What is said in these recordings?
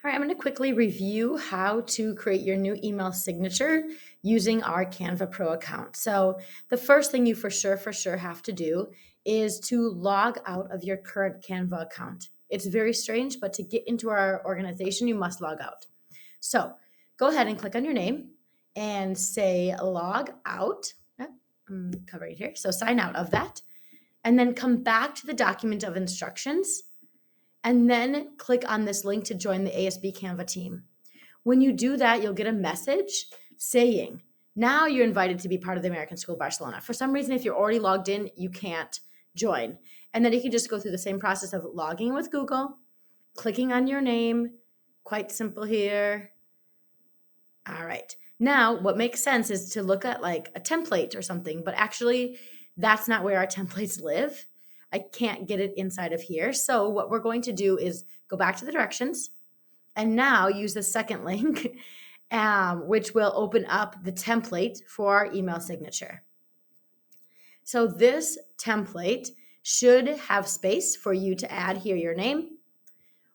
All right, I'm going to quickly review how to create your new email signature using our Canva Pro account. So the first thing you for sure have to do is to log out of your current Canva account. It's very strange, but to get into our organization, you must log out. So go ahead and click on your name and say log out. I'm covering it here. So sign out of that, and then come back to the document of instructions, and then click on this link to join the ASB Canva team. When you do that, you'll get a message saying, now you're invited to be part of the American School of Barcelona. For some reason, if you're already logged in, you can't join. And then you can just go through the same process of logging in with Google, clicking on your name, quite simple here. All right. Now, what makes sense is to look at like a template or something, but actually that's not where our templates live. I can't get it inside of here. So what we're going to do is go back to the directions and now use the second link, which will open up the template for our email signature. So this template should have space for you to add here your name.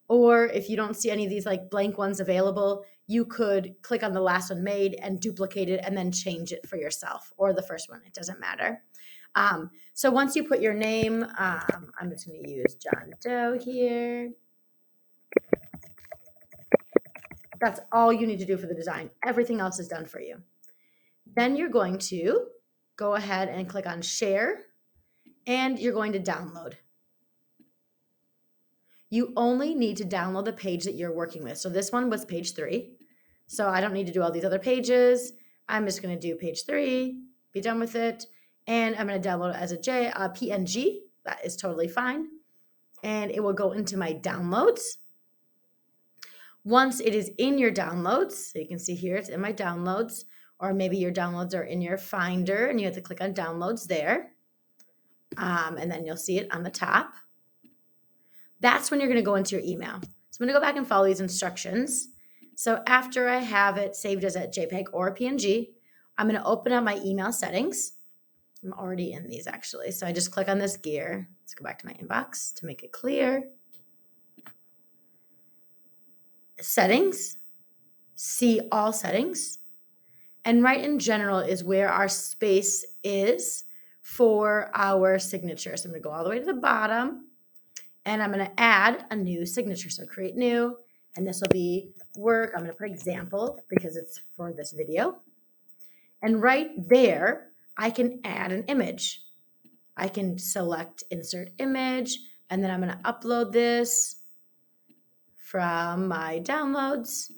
Or if you don't see any of these like blank ones available, you could click on the last one made and duplicate it and then change it for yourself, or the first one, it doesn't matter. So once you put your name, I'm just going to use John Doe here. That's all you need to do for the design. Everything else is done for you. Then you're going to go ahead and click on share, and you're going to download. You only need to download the page that you're working with. So this one was page 3. So I don't need to do all these other pages. I'm just going to do page 3, be done with it. And I'm going to download it as a PNG. That is totally fine. And it will go into my downloads. Once it is in your downloads, so you can see here it's in my downloads, or maybe your downloads are in your Finder and you have to click on downloads there. And then you'll see it on the top. That's when you're going to go into your email. So I'm going to go back and follow these instructions. So after I have it saved as a JPEG or a PNG, I'm going to open up my email settings. I'm already in these actually. So I just click on this gear. Let's go back to my inbox to make it clear. Settings, see all settings. And right in general is where our space is for our signature. So I'm going to go all the way to the bottom and I'm going to add a new signature. So create new, and this will be work. I'm going to put example because it's for this video. And right there, I can add an image. I can select insert image, and then I'm going to upload this from my downloads.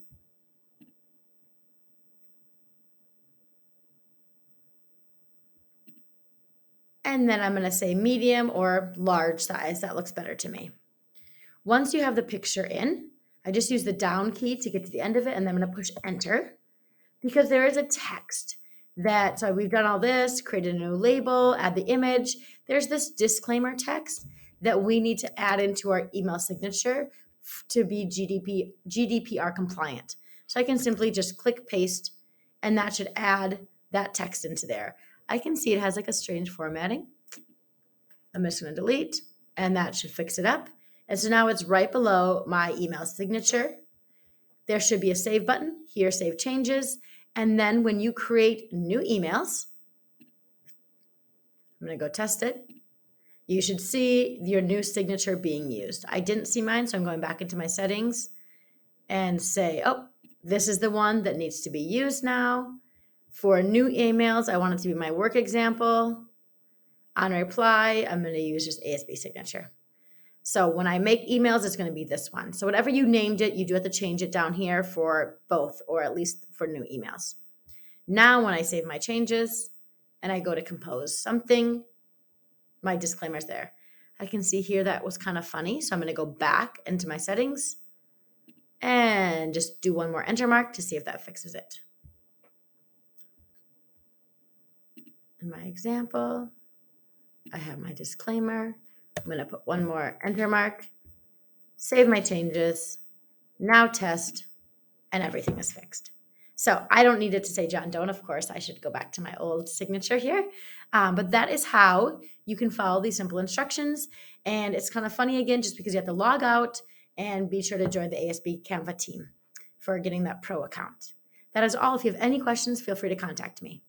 And then I'm going to say medium or large size. That looks better to me. Once you have the picture in, I just use the down key to get to the end of it, and then I'm going to push enter because there is a text that, so we've done all this, created a new label, add the image. There's this disclaimer text that we need to add into our email signature to be GDPR compliant. So I can simply just click paste, and that should add that text into there. I can see it has like a strange formatting. I'm just going to delete, and that should fix it up. And so now it's right below my email signature. There should be a save button here, save changes. And then when you create new emails, I'm going to go test it. You should see your new signature being used. I didn't see mine, so I'm going back into my settings and say, oh, this is the one that needs to be used now. For new emails, I want it to be my work example. On reply, I'm going to use just ASB Signature. So when I make emails, it's going to be this one. So whatever you named it, you do have to change it down here for both, or at least for new emails. Now when I save my changes and I go to compose something, my disclaimer's there. I can see here that was kind of funny. So I'm going to go back into my settings and just do one more enter mark to see if that fixes it. In my example, I have my disclaimer. I'm going to put one more enter mark, save my changes, now test, and everything is fixed. So I don't need it to say John Doe. Of course, I should go back to my old signature here. But that is how you can follow these simple instructions. And it's kind of funny again, just because you have to log out and be sure to join the ASB Canva team for getting that pro account. That is all. If you have any questions, feel free to contact me.